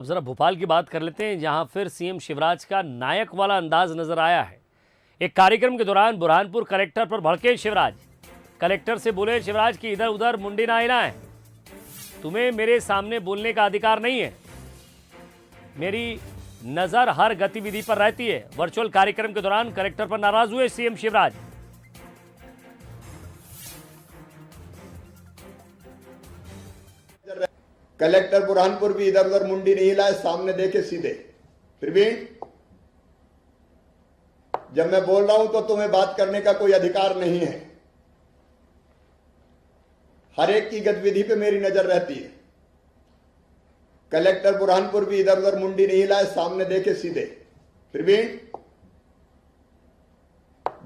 ज़रा भोपाल की बात कर लेते हैं, जहां फिर सीएम शिवराज का नायक वाला अंदाज नजर आया है। एक कार्यक्रम के दौरान बुरहानपुर कलेक्टर पर भड़के शिवराज। कलेक्टर से बोले शिवराज की इधर उधर मुंडी ना हिलाएं, तुम्हें मेरे सामने बोलने का अधिकार नहीं है, मेरी नजर हर गतिविधि पर रहती है। वर्चुअल कार्यक्रम के दौरान कलेक्टर पर नाराज हुए सीएम शिवराज। कलेक्टर बुरहानपुर भी इधर उधर मुंडी नहीं हिलाए, सामने देखे सीधे। प्रवीण, जब मैं बोल रहा हूं तो तुम्हें बात करने का कोई अधिकार नहीं है। हर एक की गतिविधि पे मेरी नजर रहती है। कलेक्टर बुरहानपुर भी इधर उधर मुंडी नहीं हिलाए, सामने देखे सीधे। प्रवीण,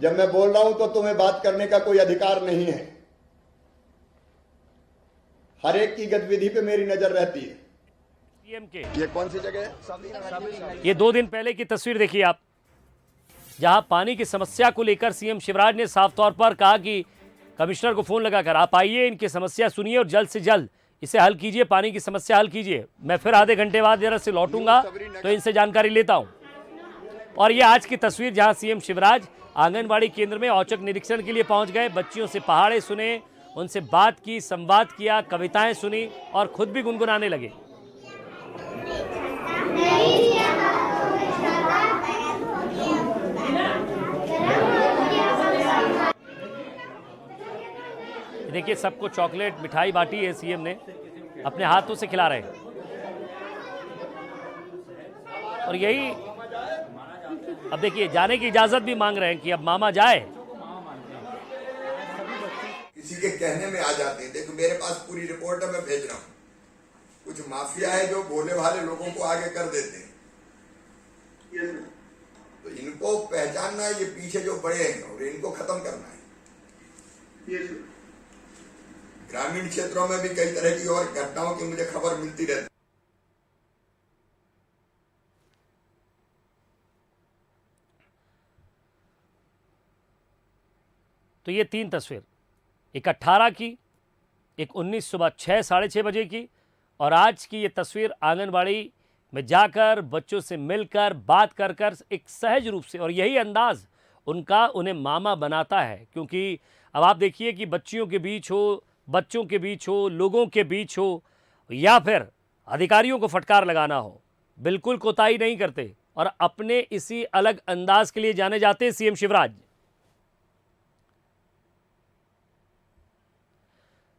जब मैं बोल रहा हूं तो तुम्हें बात करने का कोई अधिकार नहीं है। हर एक की गतिविधि पे मेरी नजर रहती है। सीएम के ये कौन सी जगह है? ये 2 दिन पहले की तस्वीर देखिए आप, जहां पानी की समस्या को लेकर सीएम शिवराज ने साफ तौर पर कहा कि कमिश्नर को फोन लगाकर आप आइए, इनकी समस्या सुनिए और जल्द से जल्द इसे हल कीजिए, पानी की समस्या हल कीजिए। मैं फिर आधे घंटे बाद जरा से लौटूंगा तो इनसे जानकारी लेता हूं। और ये आज की तस्वीर, जहां सीएम शिवराज आंगनबाड़ी केंद्र में औचक निरीक्षण के लिए पहुंच गए, बच्चियों से पहाड़े सुने, उनसे बात की, संवाद किया, कविताएं सुनी और खुद भी गुनगुनाने लगे। देखिए, सबको चॉकलेट मिठाई बांटी है सीएम ने, अपने हाथों से खिला रहे हैं। और यही अब देखिए, जाने की इजाजत भी मांग रहे हैं कि अब मामा जाए। किसी के कहने में आ जाते हैं। देखो, मेरे पास पूरी रिपोर्ट है, मैं भेज रहा हूं। कुछ माफिया है जो भोले भाले लोगों को आगे कर देते हैं, तो इनको पहचानना है, ये पीछे जो बड़े हैं और इनको खत्म करना है। ग्रामीण क्षेत्रों में भी कई तरह की और घटनाओं की मुझे खबर मिलती रहती है। तो ये 3 तस्वीर, एक 18 की, एक 19 सुबह 6 साढ़े 6 बजे की, और आज की ये तस्वीर आंगनबाड़ी में जाकर बच्चों से मिलकर बात कर कर एक सहज रूप से, और यही अंदाज उनका उन्हें मामा बनाता है। क्योंकि अब आप देखिए कि बच्चियों के बीच हो, बच्चों के बीच हो, लोगों के बीच हो, या फिर अधिकारियों को फटकार लगाना हो, बिल्कुल कोताही नहीं करते और अपने इसी अलग अंदाज के लिए जाने जाते हैं सीएम शिवराज।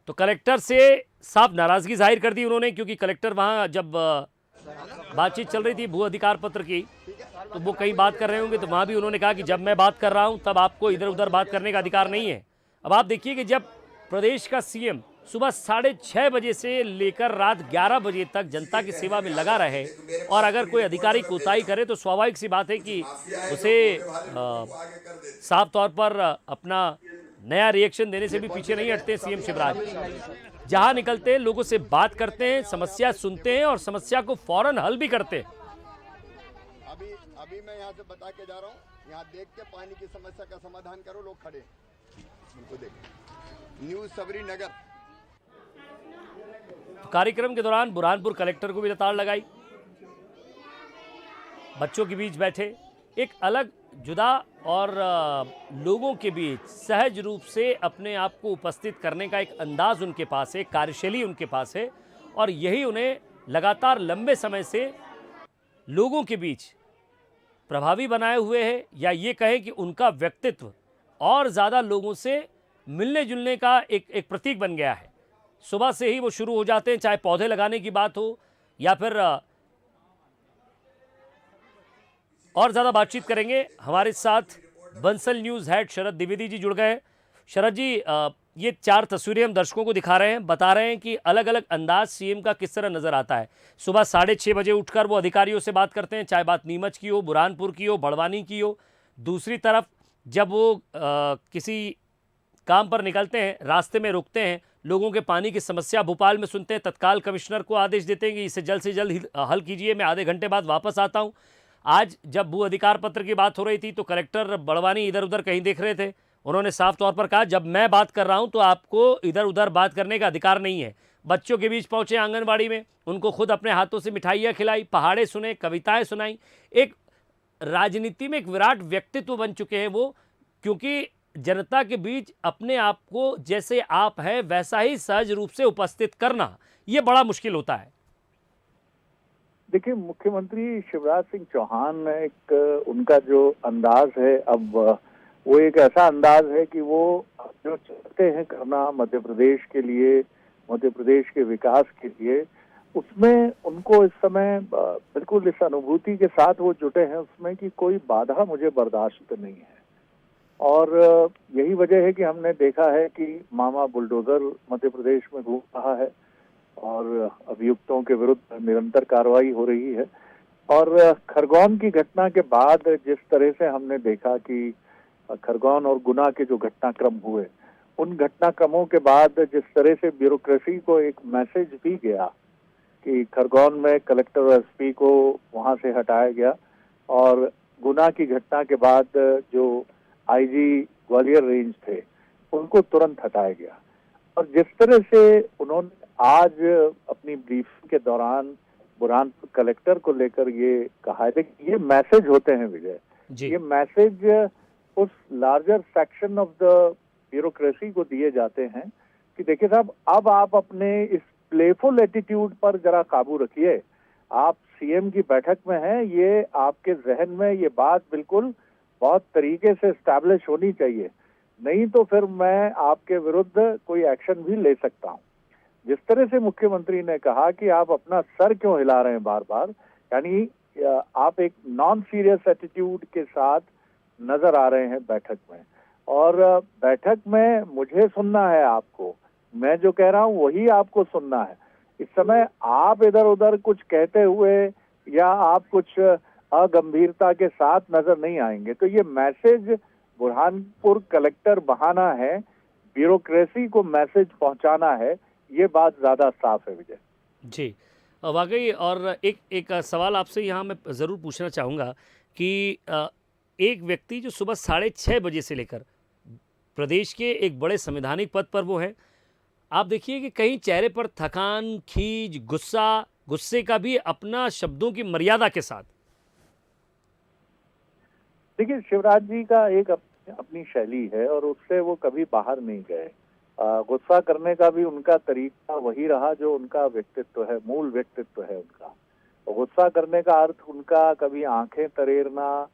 तो कलेक्टर से साफ नाराजगी जाहिर कर दी उन्होंने, क्योंकि कलेक्टर वहां जब बातचीत चल रही थी भू अधिकार पत्र की, तो वो कहीं बात कर रहे होंगे, तो वहां भी उन्होंने कहा कि जब मैं बात कर रहा हूं तब आपको इधर उधर बात करने का अधिकार नहीं है। अब आप देखिए कि जब प्रदेश का सीएम सुबह 6:30 बजे से लेकर रात 11 बजे तक जनता की सेवा में लगा रहे, और अगर कोई अधिकारी कोताही करे तो स्वाभाविक सी बात है कि उसे साफ तौर पर अपना नया रिएक्शन देने से भी पीछे नहीं हटते सीएम शिवराज। जहां निकलते हैं लोगों से बात करते हैं, समस्या सुनते हैं और समस्या को फौरन हल भी करते हैं। अभी मैं यहाँ से बता के जा रहा हूँ, यहाँ देख के पानी की समस्या का समाधान करो। लोग खड़े उनको देखो। न्यूज सबरी नगर। तो कार्यक्रम के दौरान बुरहानपुर कलेक्टर को भी लताड़ लगाई, बच्चों के बीच बैठे, एक अलग जुदा और लोगों के बीच सहज रूप से अपने आप को उपस्थित करने का एक अंदाज उनके पास है, कार्यशैली उनके पास है, और यही उन्हें लगातार लंबे समय से लोगों के बीच प्रभावी बनाए हुए है, या ये कहें कि उनका व्यक्तित्व और ज़्यादा लोगों से मिलने जुलने का एक प्रतीक बन गया है। सुबह से ही वो शुरू हो जाते हैं, चाहे पौधे लगाने की बात हो या फिर और ज़्यादा बातचीत करेंगे। हमारे साथ बंसल न्यूज़ हेड शरद द्विवेदी जी जुड़ गए हैं। शरद जी, ये 4 तस्वीरें हम दर्शकों को दिखा रहे हैं, बता रहे हैं कि अलग अलग अंदाज सीएम का किस तरह नज़र आता है। सुबह 6:30 बजे उठकर वो अधिकारियों से बात करते हैं, चाहे बात नीमच की हो, बुरहानपुर की हो, बड़वानी की हो। दूसरी तरफ जब वो किसी काम पर निकलते हैं, रास्ते में रुकते हैं, लोगों के पानी की समस्या भोपाल में सुनते हैं, तत्काल कमिश्नर को आदेश देते हैं कि इसे जल्द से जल्द हल कीजिए, मैं आधे घंटे बाद वापस आता हूँ। आज जब भू अधिकार पत्र की बात हो रही थी तो कलेक्टर बड़वानी इधर उधर कहीं देख रहे थे, उन्होंने साफ तौर पर कहा जब मैं बात कर रहा हूं तो आपको इधर उधर बात करने का अधिकार नहीं है। बच्चों के बीच पहुंचे आंगनबाड़ी में, उनको खुद अपने हाथों से मिठाइयाँ खिलाई, पहाड़े सुने, कविताएं सुनाई। एक राजनीति में एक विराट व्यक्तित्व बन चुके हैं वो, क्योंकि जनता के बीच अपने आप को जैसे आप है वैसा ही सहज रूप से उपस्थित करना ये बड़ा मुश्किल होता है। देखिए, मुख्यमंत्री शिवराज सिंह चौहान एक उनका जो अंदाज है, अब वो एक ऐसा अंदाज है कि वो जो चाहते हैं करना मध्य प्रदेश के लिए, मध्य प्रदेश के विकास के लिए, उसमें उनको इस समय बिल्कुल इस अनुभूति के साथ वो जुटे हैं उसमें कि कोई बाधा मुझे बर्दाश्त नहीं है। और यही वजह है कि हमने देखा है कि मामा बुलडोजर मध्य प्रदेश में घूम रहा है और अभियुक्तों के विरुद्ध निरंतर कार्रवाई हो रही है। और खरगोन की घटना के बाद जिस तरह से हमने देखा कि खरगोन और गुना के जो घटनाक्रम हुए, उन घटनाक्रमों के बाद जिस तरह से ब्यूरोक्रेसी को एक मैसेज भी गया कि खरगोन में कलेक्टर और एसपी को वहां से हटाया गया और गुना की घटना के बाद जो आईजी ग्वालियर रेंज थे उनको तुरंत हटाया गया। और जिस तरह से उन्होंने आज अपनी ब्रीफिंग के दौरान बुरहानपुर कलेक्टर को लेकर ये कहा है कि ये मैसेज होते हैं विजय, ये मैसेज उस larger section of the bureaucracy को दिए जाते हैं कि देखिए साहब, अब आप अपने इस प्लेफुल एटीट्यूड पर जरा काबू रखिए। आप सीएम की बैठक में हैं, ये आपके जहन में ये बात बिल्कुल बहुत तरीके से एस्टैब्लिश होनी चाहिए, नहीं तो फिर मैं आपके विरुद्ध कोई एक्शन भी ले सकता हूं। जिस तरह से मुख्यमंत्री ने कहा कि आप अपना सर क्यों हिला रहे हैं बार बार, यानी आप एक नॉन सीरियस एटीट्यूड के साथ नजर आ रहे हैं बैठक में। और बैठक में मुझे सुनना है आपको, मैं जो कह रहा हूं वही आपको सुनना है। इस समय आप इधर उधर कुछ कहते हुए या आप कुछ अगंभीरता के साथ नजर नहीं आएंगे। तो ये मैसेज बुरहानपुर कलेक्टर बहाना है, ब्यूरोक्रेसी को मैसेज पहुंचाना है, ये बात ज्यादा साफ है विजय जी। वाकई। और एक सवाल आपसे यहाँ मैं ज़रूर पूछना चाहूँगा कि एक व्यक्ति जो सुबह 6:30 बजे से लेकर प्रदेश के एक बड़े संवैधानिक पद पर वो है, आप देखिए कि कहीं चेहरे पर थकान, खीज, गुस्से का भी अपना शब्दों की मर्यादा के साथ। देखिए, शिवराज जी का एक अपनी शैली है और उससे वो कभी बाहर नहीं गए। गुस्सा करने का भी उनका तरीका वही रहा जो उनका व्यक्तित्व है, मूल व्यक्तित्व है उनका। गुस्सा करने का अर्थ उनका कभी आंखें तरेरना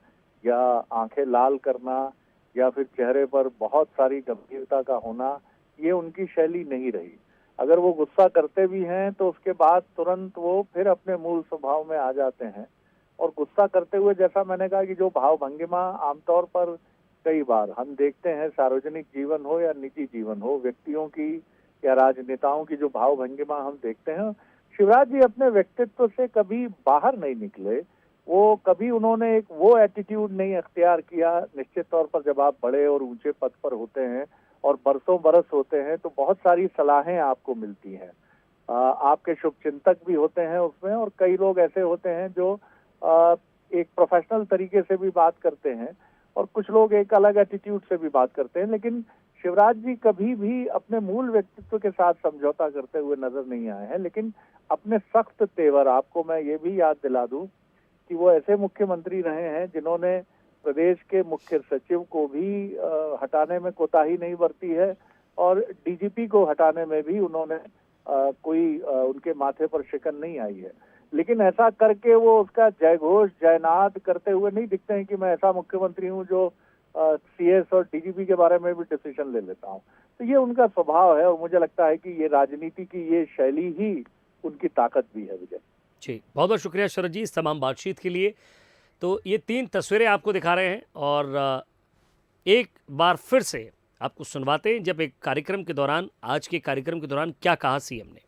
या आंखें लाल करना या फिर चेहरे पर बहुत सारी गंभीरता का होना, ये उनकी शैली नहीं रही। अगर वो गुस्सा करते भी हैं तो उसके बाद तुरंत वो फिर अपने मूल स्वभाव में आ जाते हैं। और गुस्सा करते हुए, जैसा मैंने कहा कि जो भाव भंगिमा आमतौर पर कई बार हम देखते हैं, सार्वजनिक जीवन हो या निजी जीवन हो, व्यक्तियों की या राजनेताओं की जो भाव भंगिमा हम देखते हैं, शिवराज जी अपने व्यक्तित्व से कभी बाहर नहीं निकले। वो कभी उन्होंने एक वो एटीट्यूड नहीं अख्तियार किया। निश्चित तौर पर जब आप बड़े और ऊंचे पद पर होते हैं और बरसों बरस होते हैं तो बहुत सारी सलाहें आपको मिलती हैं। आपके शुभचिंतक भी होते हैं उसमें, और कई लोग ऐसे होते हैं जो एक प्रोफेशनल तरीके से भी बात करते हैं और कुछ लोग एक अलग एटीट्यूड से भी बात करते हैं। लेकिन शिवराज जी कभी भी अपने मूल व्यक्तित्व के साथ समझौता करते हुए नजर नहीं आए हैं। लेकिन अपने सख्त तेवर, आपको मैं ये भी याद दिला दूं कि वो ऐसे मुख्यमंत्री रहे हैं जिन्होंने प्रदेश के मुख्य सचिव को भी हटाने में कोताही नहीं बरती है और डीजीपी को हटाने में भी उन्होंने कोई उनके माथे पर शिकन नहीं आई है। लेकिन ऐसा करके वो उसका जयघोष जयनाद करते हुए नहीं दिखते हैं कि मैं ऐसा मुख्यमंत्री हूं जो सीएस और डीजीपी के बारे में भी डिसीजन ले लेता हूं। तो ये उनका स्वभाव है और मुझे लगता है कि ये राजनीति की ये शैली ही उनकी ताकत भी है विजय जी। बहुत बहुत शुक्रिया शरद जी इस तमाम बातचीत के लिए। तो ये 3 तस्वीरें आपको दिखा रहे हैं और एक बार फिर से आपको सुनवाते हैं जब एक कार्यक्रम के दौरान, आज के कार्यक्रम के दौरान क्या कहा सीएम ने।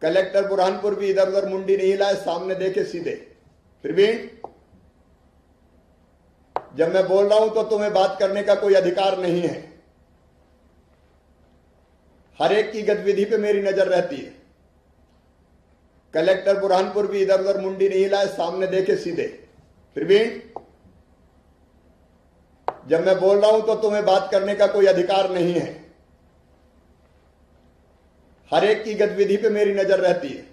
कलेक्टर बुरहानपुर भी इधर उधर मुंडी नहीं हिलाए, सामने देखे सीधे। फिर भी जब मैं बोल रहा हूं तो तुम्हें बात करने का कोई अधिकार नहीं है। हर एक की गतिविधि पे मेरी नजर रहती है। कलेक्टर बुरहानपुर भी इधर उधर मुंडी नहीं हिलाए, सामने देखे सीधे। फिर भी जब मैं बोल रहा हूं तो तुम्हें बात करने का कोई अधिकार नहीं है। हर एक की गतिविधि पे मेरी नजर रहती है।